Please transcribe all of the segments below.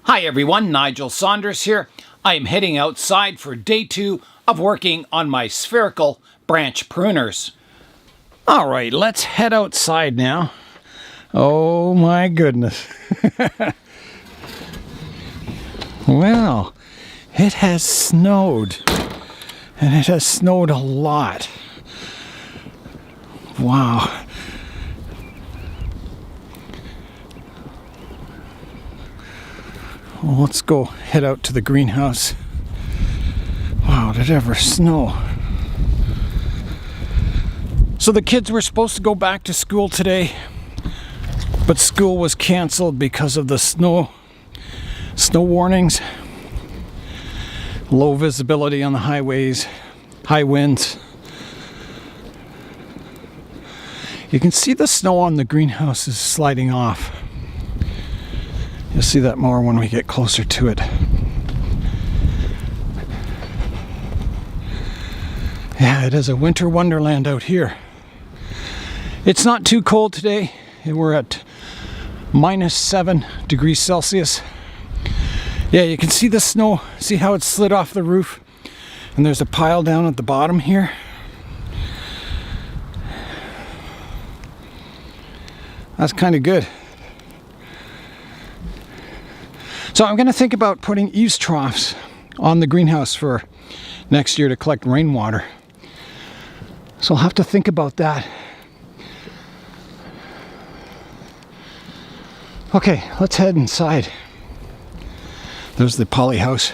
Hi everyone, Nigel Saunders here. I am heading outside for day 2 of working on my spherical branch pruners. Alright, let's head outside now. Oh my goodness. Well, it has snowed. And it has snowed a lot. Wow. Well, let's go head out to the greenhouse. Wow, did it ever snow? So the kids were supposed to go back to school today, but school was canceled because of the snow warnings, low visibility on the highways, high winds. You can see the snow on the greenhouse is sliding off. You'll see that more when we get closer to it. Yeah, it is a winter wonderland out here. It's not too cold today. We're at -7 degrees Celsius. Yeah, you can see the snow. See how it slid off the roof? And there's a pile down at the bottom here. That's kind of good. So I'm going to think about putting eaves troughs on the greenhouse for next year to collect rainwater. So I'll have to think about that. Okay, let's head inside. There's the poly house.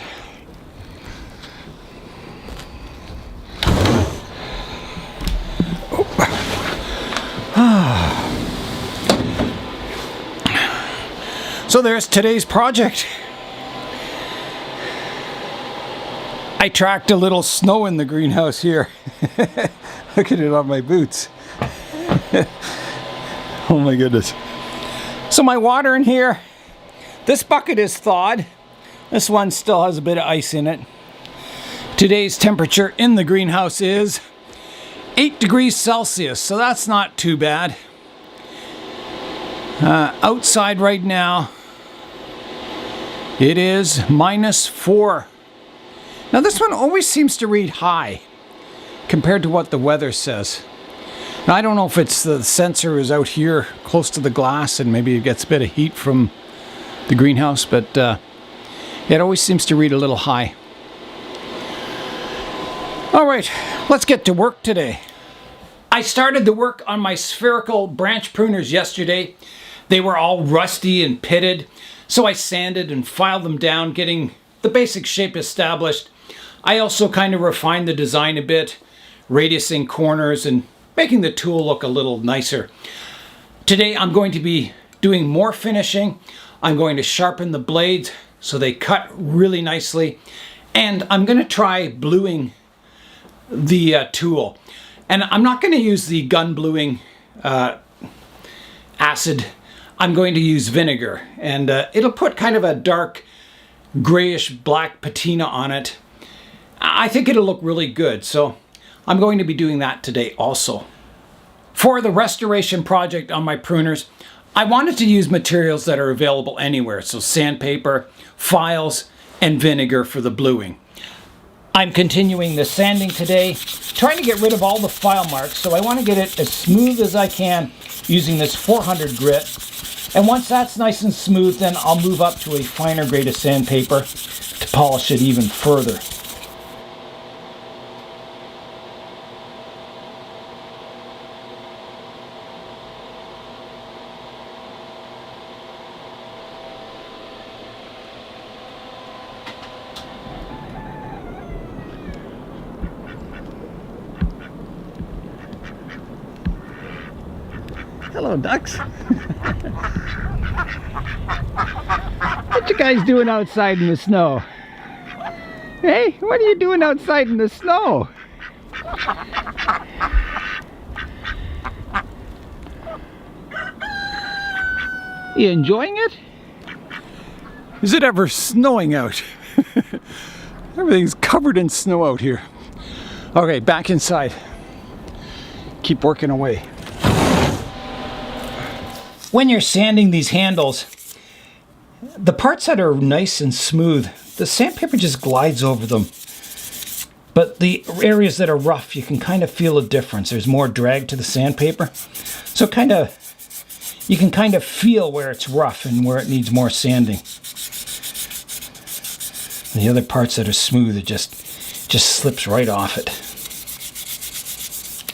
So there's today's project. I tracked a little snow in the greenhouse here. Look at it on my boots. Oh my goodness. So my water in here, this bucket is thawed. This one still has a bit of ice in it. Today's temperature in the greenhouse is 8 degrees Celsius, so that's not too bad. Outside right now, it is -4. Now this one always seems to read high compared to what the weather says. Now I don't know if it's the sensor is out here close to the glass and maybe it gets a bit of heat from the greenhouse, but it always seems to read a little high. Alright, let's get to work today. I started the work on my spherical branch pruners yesterday. They were all rusty and pitted, so I sanded and filed them down, getting the basic shape established. I also kind of refined the design a bit, radiusing corners and making the tool look a little nicer. Today I'm going to be doing more finishing. I'm going to sharpen the blades so they cut really nicely, and I'm going to try bluing the tool. And I'm not going to use the gun bluing acid. I'm going to use vinegar, and it'll put kind of a dark grayish black patina on it. I think it'll look really good, so I'm going to be doing that today also. For the restoration project on my pruners, I wanted to use materials that are available anywhere, so sandpaper, files, and vinegar for the bluing. I'm continuing the sanding today, trying to get rid of all the file marks, so I want to get it as smooth as I can using this 400 grit. And once that's nice and smooth, then I'll move up to a finer grade of sandpaper to polish it even further. Hello, ducks. What you guys doing outside in the snow? Hey, what are you doing outside in the snow? You enjoying it? Is it ever snowing out? Everything's covered in snow out here. Okay, back inside. Keep working away. When you're sanding these handles, the parts that are nice and smooth, the sandpaper just glides over them. But the areas that are rough, you can kind of feel a difference. There's more drag to the sandpaper. So you can kind of feel where it's rough and where it needs more sanding. The other parts that are smooth, it just slips right off it.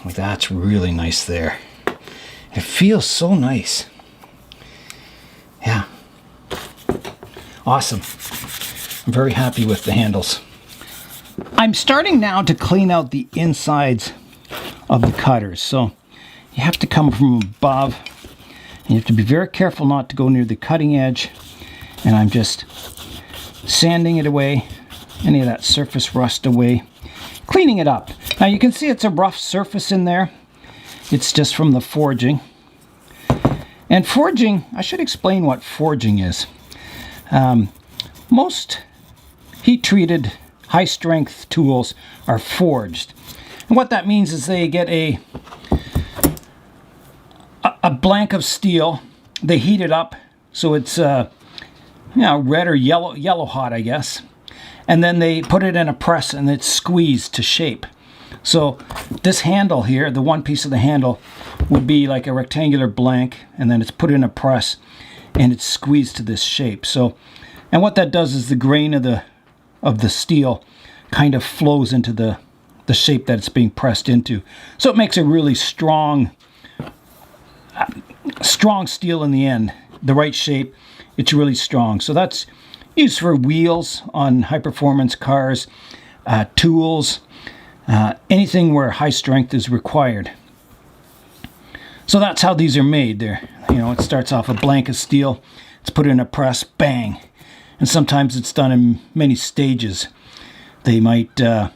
Like that's really nice there. It feels so nice. Yeah. Awesome. I'm very happy with the handles. I'm starting now to clean out the insides of the cutters. So you have to come from above. And you have to be very careful not to go near the cutting edge. And I'm just sanding it away, any of that surface rust away, cleaning it up. Now you can see it's a rough surface in there. It's just from the forging. And forging, I should explain what forging is. Most heat-treated high-strength tools are forged. And what that means is they get a blank of steel, they heat it up so it's red or yellow hot, I guess. And then they put it in a press and it's squeezed to shape. So this handle here, the one piece of the handle, would be like a rectangular blank, and then it's put in a press and it's squeezed to this shape. So, and what that does is the grain of the steel kind of flows into the shape that it's being pressed into. So it makes a really strong steel in the end. The right shape, it's really strong. So that's used for wheels on high-performance cars, tools, anything where high strength is required. So that's how these are made. It starts off a blank of steel, it's put in a press, bang. And sometimes it's done in many stages. They might, the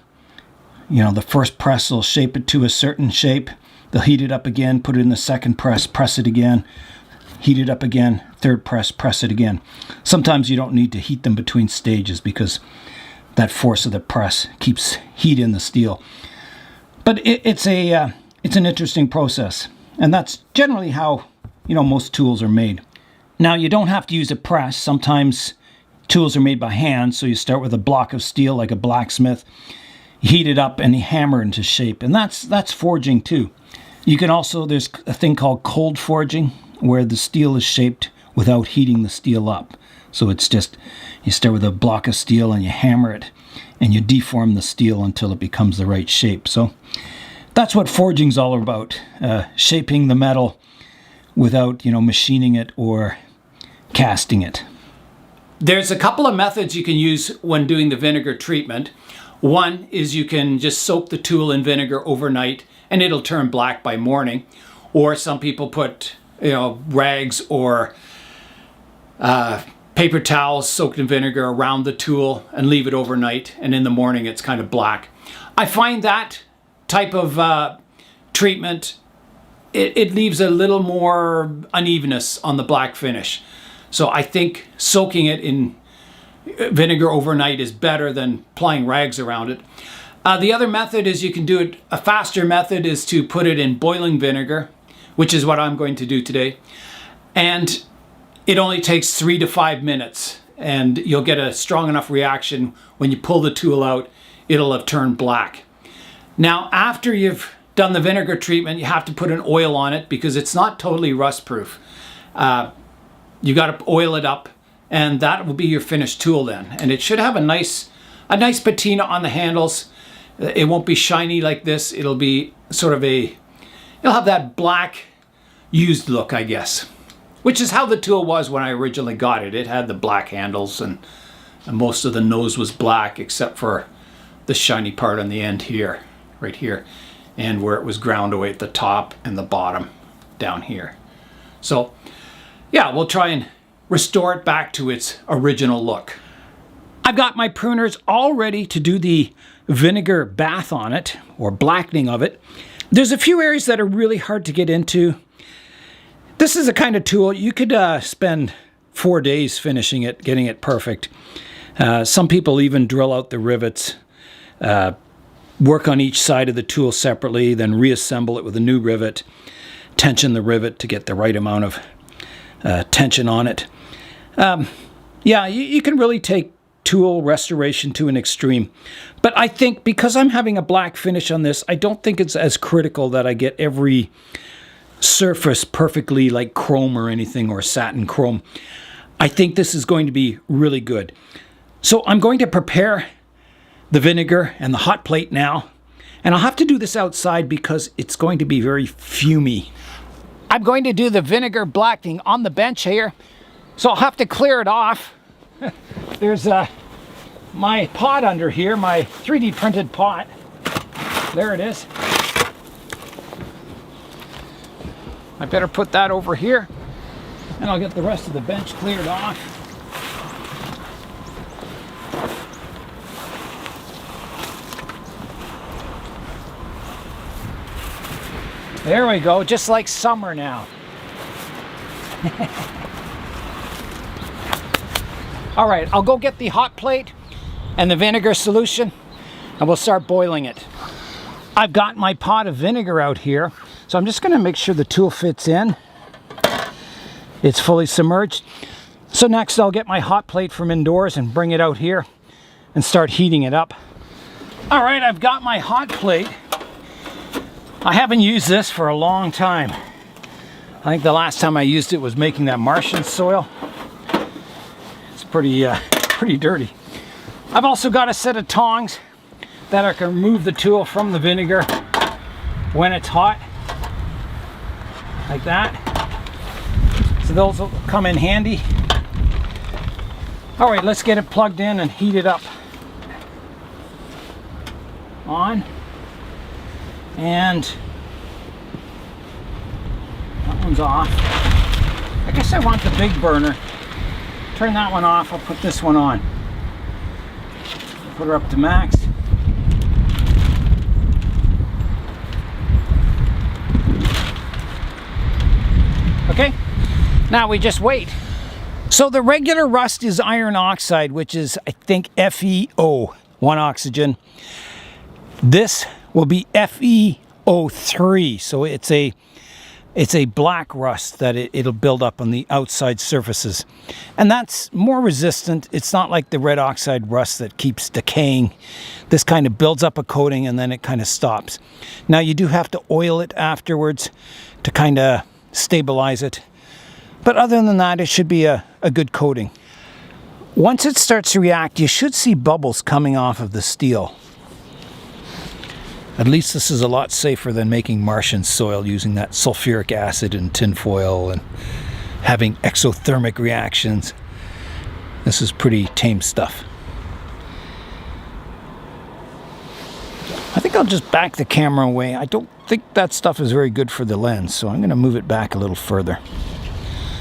first press will shape it to a certain shape. They'll heat it up again, put it in the second press it again, heat it up again, third press it again. Sometimes you don't need to heat them between stages because that force of the press keeps heat in the steel. But it's an interesting process, and that's generally how most tools are made. Now you don't have to use a press. Sometimes tools are made by hand, so you start with a block of steel like a blacksmith, you heat it up and you hammer it into shape, and that's forging too. You can also, there's a thing called cold forging where the steel is shaped without heating the steel up. So it's just, you start with a block of steel and you hammer it and you deform the steel until it becomes the right shape. So that's what forging's all about, shaping the metal without, machining it or casting it. There's a couple of methods you can use when doing the vinegar treatment. One is you can just soak the tool in vinegar overnight and it'll turn black by morning. Or some people put, rags or paper towels soaked in vinegar around the tool and leave it overnight, and in the morning it's kind of black. I find that type of treatment, it leaves a little more unevenness on the black finish. So I think soaking it in vinegar overnight is better than applying rags around it. The other method is you can do it, a faster method is to put it in boiling vinegar, which is what I'm going to do today. And it only takes 3 to 5 minutes, and you'll get a strong enough reaction. When you pull the tool out, it'll have turned black. Now, after you've done the vinegar treatment, you have to put an oil on it because it's not totally rust proof. You got to oil it up, and that will be your finished tool then. And it should have a nice patina on the handles. It won't be shiny like this. It'll be sort of it'll have that black used look, I guess, which is how the tool was when I originally got it. It had the black handles and most of the nose was black except for the shiny part on the end here, right here, and where it was ground away at the top and the bottom down here. So yeah, we'll try and restore it back to its original look. I've got my pruners all ready to do the vinegar bath on it, or blackening of it. There's a few areas that are really hard to get into. This is a kind of tool you could spend 4 days finishing it, getting it perfect. Some people even drill out the rivets, work on each side of the tool separately, then reassemble it with a new rivet, tension the rivet to get the right amount of tension on it. Yeah, you can really take tool restoration to an extreme. But I think because I'm having a black finish on this, I don't think it's as critical that I get every surface perfectly like chrome or anything, or satin chrome. I think this is going to be really good. So I'm going to prepare the vinegar and the hot plate now. And I'll have to do this outside because it's going to be very fumy. I'm going to do the vinegar blackening on the bench here. So I'll have to clear it off. There's my pot under here, my 3D printed pot. There it is. I better put that over here, and I'll get the rest of the bench cleared off. There we go, just like summer now. All right, I'll go get the hot plate and the vinegar solution, and we'll start boiling it. I've got my pot of vinegar out here, so I'm just going to make sure the tool fits in. It's fully submerged. So next I'll get my hot plate from indoors and bring it out here and start heating it up. All right, I've got my hot plate. I haven't used this for a long time. I think the last time I used it was making that Martian soil. It's pretty dirty. I've also got a set of tongs that I can remove the tool from the vinegar when it's hot, like that. So those will come in handy. All right, let's get it plugged in and heat it up. On. And that one's off. I guess I want the big burner. Turn that one off, I'll put this one on. Put her up to max. Okay, now we just wait. So the regular rust is iron oxide, which is, I think, FeO, 1 oxygen. This will be FeO3, so it's a black rust that it'll build up on the outside surfaces. And that's more resistant. It's not like the red oxide rust that keeps decaying. This kind of builds up a coating and then it kind of stops. Now you do have to oil it afterwards to kind of stabilize it. But other than that, it should be a good coating. Once it starts to react, you should see bubbles coming off of the steel. At least this is a lot safer than making Martian soil using that sulfuric acid and tinfoil and having exothermic reactions. This is pretty tame stuff. I think I'll just back the camera away. I don't think that stuff is very good for the lens, so I'm going to move it back a little further.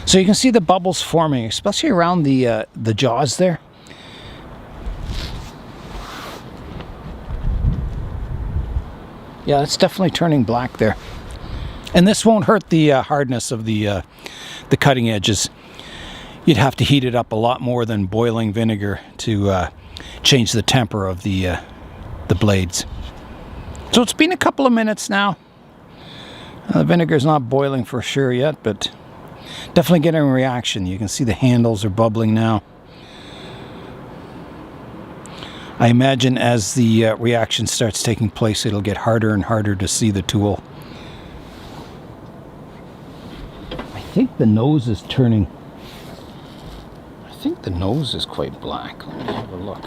So you can see the bubbles forming, especially around the jaws there. Yeah, it's definitely turning black there. And this won't hurt the hardness of the cutting edges. You'd have to heat it up a lot more than boiling vinegar to change the temper of the blades. So it's been a couple of minutes now. The vinegar's not boiling for sure yet, but definitely getting a reaction. You can see the handles are bubbling now. I imagine as the reaction starts taking place, it'll get harder and harder to see the tool. I think the nose is turning. I think the nose is quite black. Let me have a look.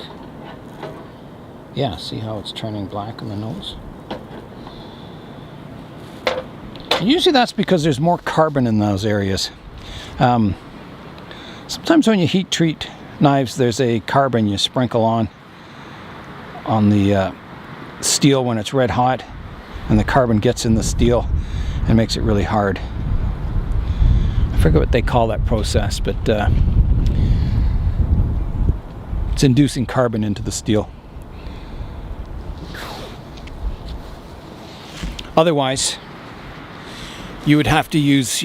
Yeah, see how it's turning black on the nose? And usually that's because there's more carbon in those areas. Sometimes when you heat treat knives, there's a carbon you sprinkle on the steel when it's red hot, and the carbon gets in the steel and makes it really hard. I forget what they call that process, but it's inducing carbon into the steel. Otherwise, you would have to use,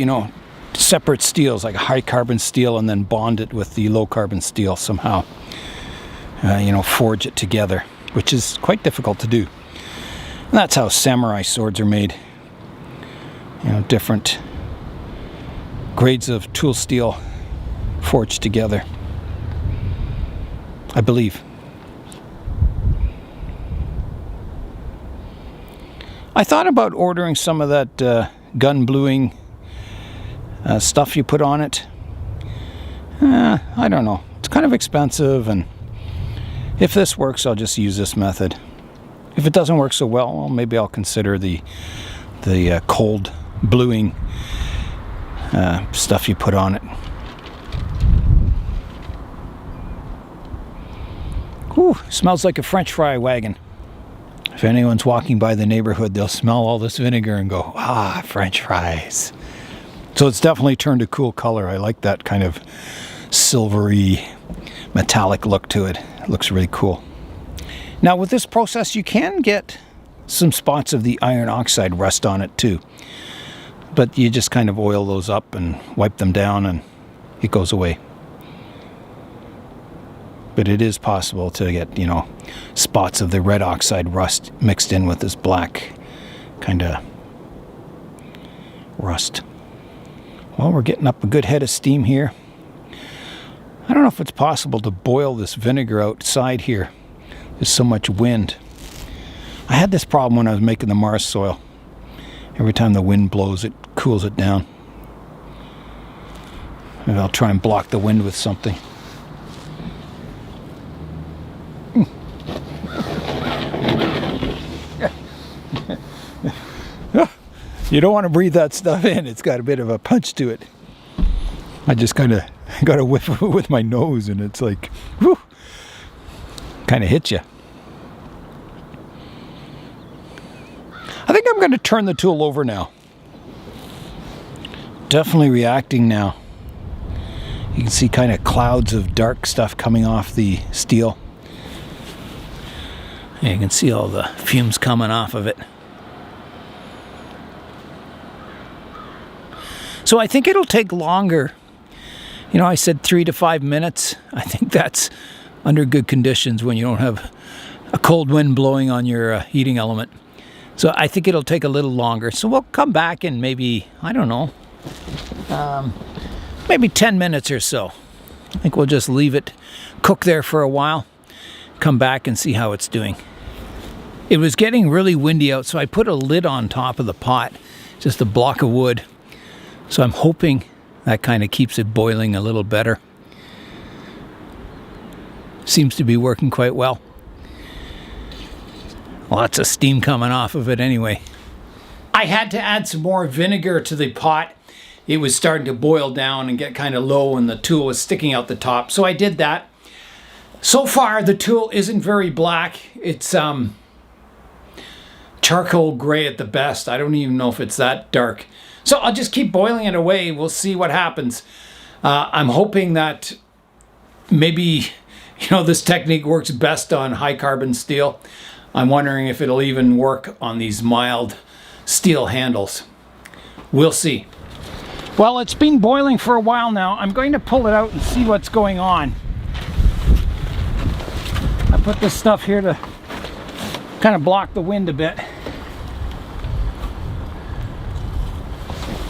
separate steels, like a high carbon steel, and then bond it with the low carbon steel somehow. Forge it together, which is quite difficult to do. And that's how samurai swords are made. Different grades of tool steel forged together. I believe. I thought about ordering some of that gun bluing stuff you put on it. I don't know. It's kind of expensive, and if this works, I'll just use this method. If it doesn't work so well, maybe I'll consider the cold bluing stuff you put on it. Whew, smells like a French fry wagon. If anyone's walking by the neighborhood, they'll smell all this vinegar and go, ah, French fries. So it's definitely turned a cool color. I like that kind of silvery, metallic look to it. It looks really cool. Now with this process, you can get some spots of the iron oxide rust on it too. But you just kind of oil those up and wipe them down and it goes away. But it is possible to get, you know, spots of the red oxide rust mixed in with this black kind of rust. Well, we're getting up a good head of steam here. I don't know if it's possible to boil this vinegar outside here. There's so much wind. I had this problem when I was making the Mars soil. Every time the wind blows, it cools it down. Maybe I'll try and block the wind with something. You don't want to breathe that stuff in. It's got a bit of a punch to it. I just kind of got a whiff of it with my nose, and it's like, whew, kind of hits you. I think I'm going to turn the tool over now. Definitely reacting now. You can see kind of clouds of dark stuff coming off the steel. And you can see all the fumes coming off of it. So I think it'll take longer. You know, I said 3 to 5 minutes. I think that's under good conditions when you don't have a cold wind blowing on your heating element. So I think it'll take a little longer. So we'll come back in maybe, I don't know, maybe 10 minutes or so. I think we'll just leave it cook there for a while, come back and see how it's doing. It was getting really windy out, so I put a lid on top of the pot, just a block of wood. So I'm hoping that kind of keeps it boiling a little better. Seems to be working quite well. Lots of steam coming off of it anyway. I had to add some more vinegar to the pot. It was starting to boil down and get kind of low and the tool was sticking out the top. So I did that. So far the tool isn't very black. It's charcoal gray at the best. I don't even know if it's that dark. So I'll just keep boiling it away. We'll see what happens. I'm hoping that maybe, you know, this technique works best on high carbon steel. I'm wondering if it'll even work on these mild steel handles. We'll see. Well, it's been boiling for a while now. I'm going to pull it out and see what's going on. I put this stuff here to kind of block the wind a bit.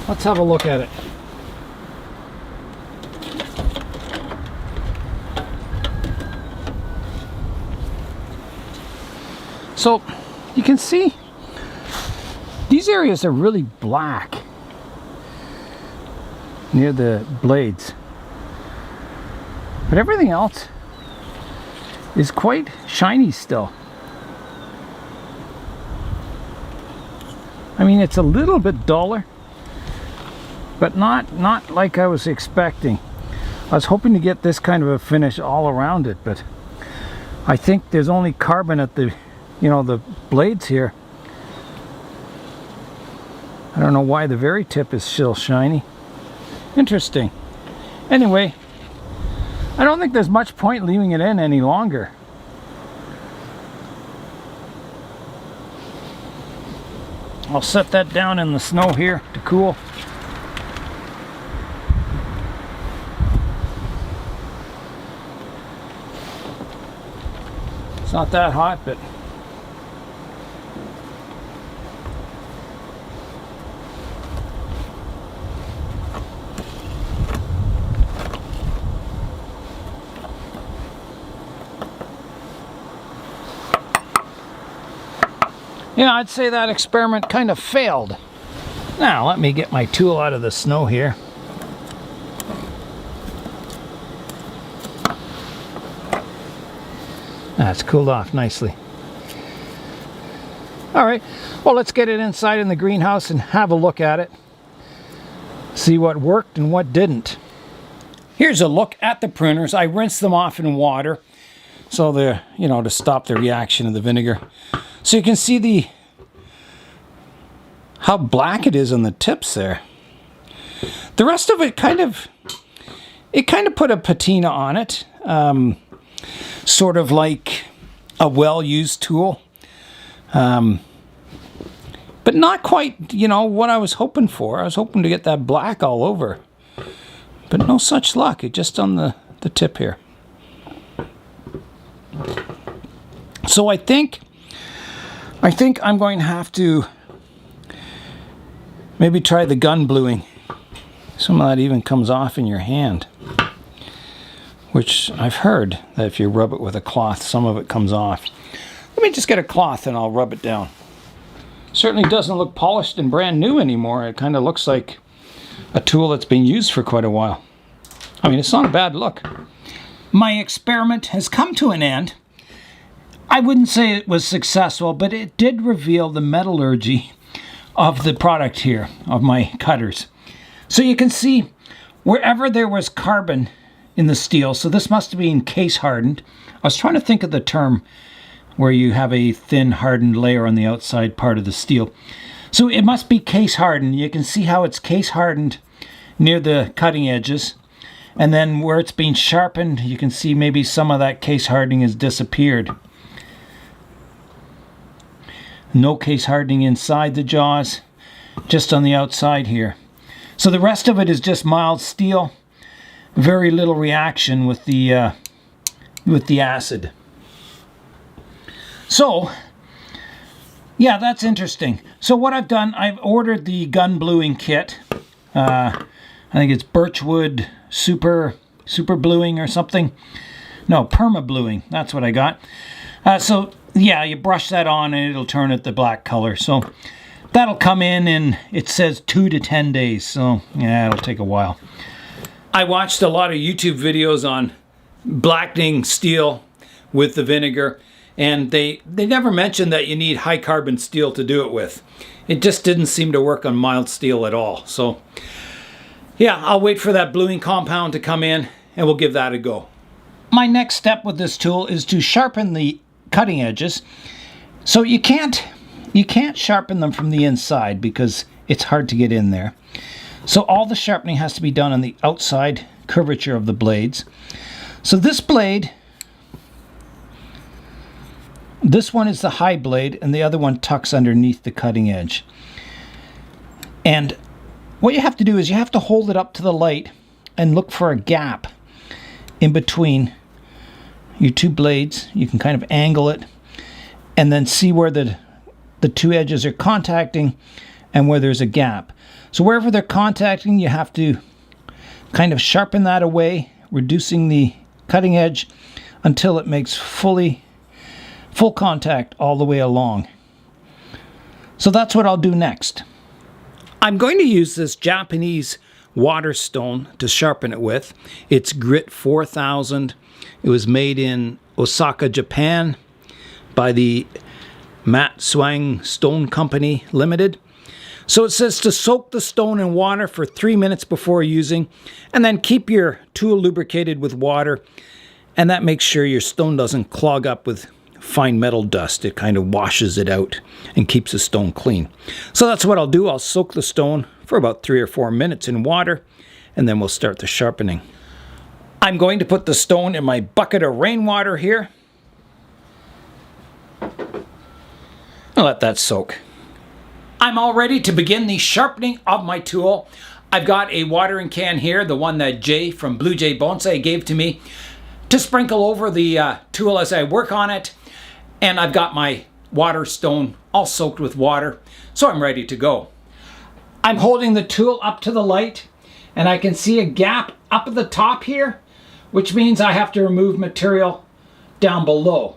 Let's have a look at it. So you can see these areas are really black near the blades, but everything else is quite shiny still. I mean, it's a little bit duller, but not like I was expecting. I was hoping to get this kind of a finish all around it, but I think there's only carbon at the, you know, the blades here. I don't know why the very tip is still shiny. Interesting. Anyway, I don't think there's much point leaving it in any longer. I'll set that down in the snow here to cool. It's not that hot, but Yeah, I'd say that experiment kind of failed. Now, let me get my tool out of the snow here. That's cooled off nicely. All right, well, let's get it inside in the greenhouse and have a look at it. See what worked and what didn't. Here's a look at the pruners. I rinsed them off in water so they're, to stop the reaction of the vinegar. So you can see how black it is on the tips there. The rest of it kind of put a patina on it. Sort of like a well-used tool. But not quite, what I was hoping for. I was hoping to get that black all over. But no such luck. It's just on the tip here. So I think I'm going to have to maybe try the gun bluing. Some of that even comes off in your hand. Which I've heard that if you rub it with a cloth, some of it comes off. Let me just get a cloth and I'll rub it down. Certainly doesn't look polished and brand new anymore. It kind of looks like a tool that's been used for quite a while. I mean, it's not a bad look. My experiment has come to an end. I wouldn't say it was successful, but it did reveal the metallurgy of the product here, of my cutters. So you can see wherever there was carbon in the steel, so this must have been case hardened. I was trying to think of the term where you have a thin hardened layer on the outside part of the steel. So it must be case hardened. You can see how it's case hardened near the cutting edges. And then where it's been sharpened, you can see maybe some of that case hardening has disappeared. No case hardening inside the jaws, just on the outside here. So the rest of it is just mild steel. Very little reaction with the acid. So, yeah, that's interesting. So what I've done, I've ordered the gun bluing kit. I think it's Birchwood Super Bluing or something. No, Perma Bluing. That's what I got. So, yeah, you brush that on and it'll turn it the black color. So that'll come in it says 2 to 10 days. So, yeah, it'll take a while. I watched a lot of YouTube videos on blackening steel with the vinegar, and they never mentioned that you need high carbon steel to do it with. It just didn't seem to work on mild steel at all. So yeah, I'll wait for that bluing compound to come in and we'll give that a go. My next step with this tool is to sharpen the cutting edges. So you can't sharpen them from the inside because it's hard to get in there. So all the sharpening has to be done on the outside curvature of the blades. So this blade, this one is the high blade and the other one tucks underneath the cutting edge. And what you have to do is you have to hold it up to the light and look for a gap in between your two blades. You can kind of angle it and then see where the two edges are contacting and where there's a gap. So wherever they're contacting, you have to kind of sharpen that away, reducing the cutting edge until it makes full contact all the way along. So that's what I'll do next. I'm going to use this Japanese water stone to sharpen it with. It's Grit 4000. It was made in Osaka, Japan by the Matsuang Stone Company Limited. So it says to soak the stone in water for 3 minutes before using, and then keep your tool lubricated with water, and that makes sure your stone doesn't clog up with fine metal dust. It kind of washes it out and keeps the stone clean. So that's what I'll do. I'll soak the stone for about 3 or 4 minutes in water, and then we'll start the sharpening. I'm going to put the stone in my bucket of rainwater here. I'll let that soak. I'm all ready to begin the sharpening of my tool. I've got a watering can here, the one that Jay from Blue Jay Bonsai gave to me, to sprinkle over the tool as I work on it. And I've got my water stone all soaked with water, so I'm ready to go. I'm holding the tool up to the light, and I can see a gap up at the top here, which means I have to remove material down below.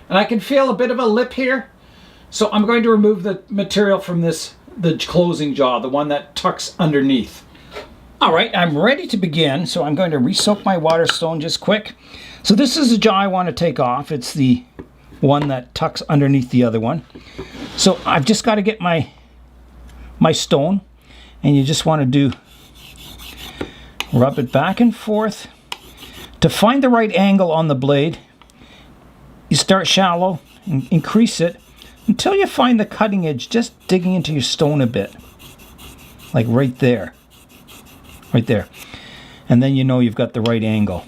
And I can feel a bit of a lip here, So I'm going to remove the material from the closing jaw, the one that tucks underneath. All right, I'm ready to begin, so I'm going to re-soak my water stone just quick. So this is the jaw I want to take off. It's the one that tucks underneath the other one. So I've just got to get my stone, and you just want to rub it back and forth. To find the right angle on the blade, you start shallow and increase it until you find the cutting edge just digging into your stone a bit. Like right there. Right there. And then you know you've got the right angle.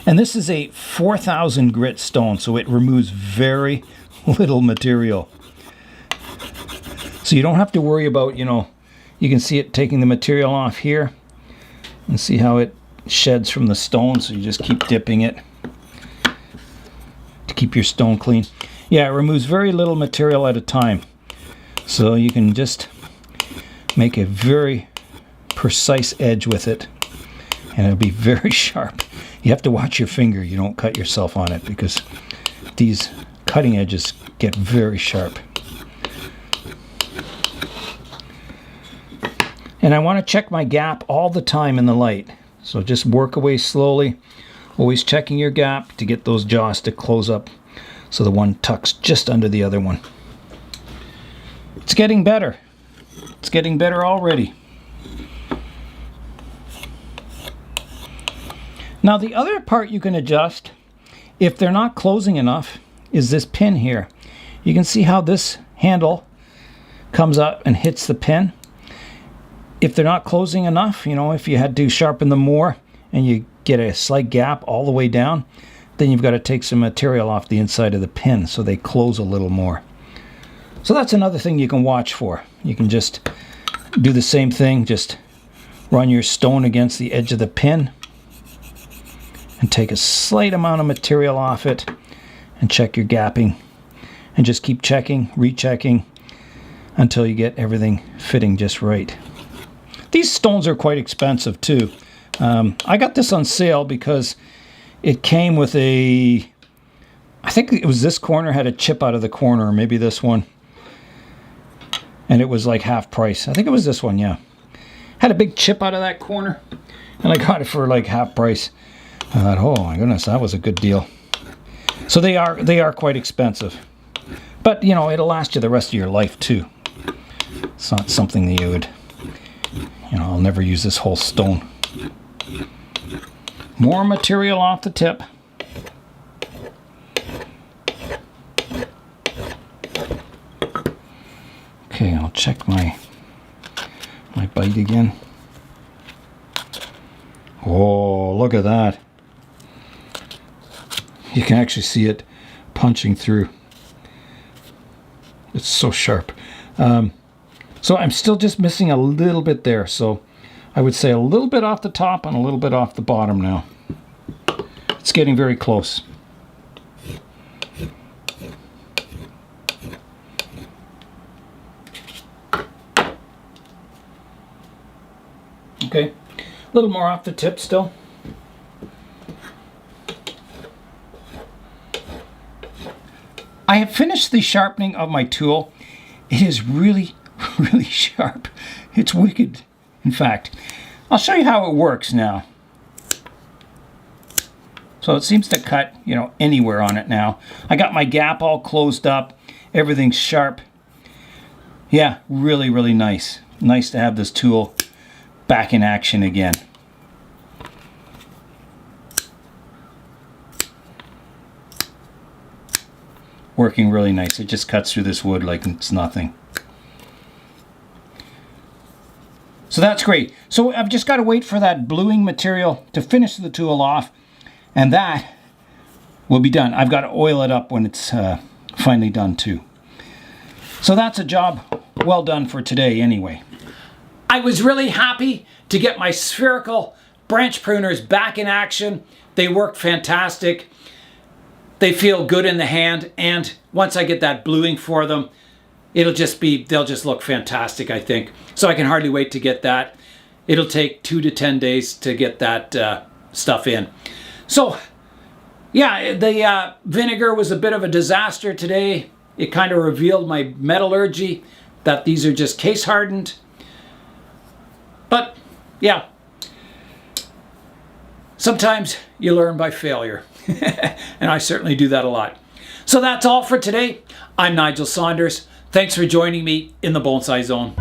And this is a 4,000 grit stone, so it removes very little material. So you don't have to worry about, you can see it taking the material off here. And see how it sheds from the stone, so you just keep dipping it to keep your stone clean. Yeah, it removes very little material at a time. So you can just make a very precise edge with it, and it'll be very sharp. You have to watch your finger, you don't cut yourself on it, because these cutting edges get very sharp. And I want to check my gap all the time in the light. So just work away slowly, always checking your gap to get those jaws to close up so the one tucks just under the other one. It's getting better. It's getting better already. Now the other part you can adjust, if they're not closing enough, is this pin here. You can see how this handle comes up and hits the pin. If they're not closing enough, if you had to sharpen them more and you get a slight gap all the way down, then you've got to take some material off the inside of the pin so they close a little more. So that's another thing you can watch for. You can just do the same thing, just run your stone against the edge of the pin and take a slight amount of material off it and check your gapping, and just keep checking, rechecking until you get everything fitting just right. These stones are quite expensive too. I got this on sale because it came with I think it was this corner had a chip out of the corner, or maybe this one. And it was like half price. I think it was this one, yeah. Had a big chip out of that corner, and I got it for like half price. I thought, oh my goodness, that was a good deal. So they are quite expensive. But, it'll last you the rest of your life too. It's not something that you would... I'll never use this whole stone. More material off the tip. Okay, I'll check my bite again. Oh, look at that. You can actually see it punching through. It's so sharp. So I'm still just missing a little bit there. So I would say a little bit off the top and a little bit off the bottom now. It's getting very close. Okay, a little more off the tip still. I have finished the sharpening of my tool. It is really sharp. It's wicked, in fact. I'll show you how it works now. So it seems to cut, anywhere on it now. I got my gap all closed up. Everything's sharp. Yeah, really nice. Nice to have this tool back in action again. Working really nice. It just cuts through this wood like it's nothing. So that's great. So I've just got to wait for that bluing material to finish the tool off, and that will be done. I've got to oil it up when it's finally done too. So that's a job well done for today anyway. I was really happy to get my spherical branch pruners back in action. They work fantastic. They feel good in the hand, and once I get that bluing for them, they'll just look fantastic, I think. So I can hardly wait to get that. It'll take 2 to 10 days to get that stuff in. So Yeah, the vinegar was a bit of a disaster today. It kind of revealed my metallurgy, that these are just case hardened. But yeah, sometimes you learn by failure. And I certainly do that a lot. So that's all for today. I'm Nigel Saunders. Thanks for joining me in the Bonsai Zone.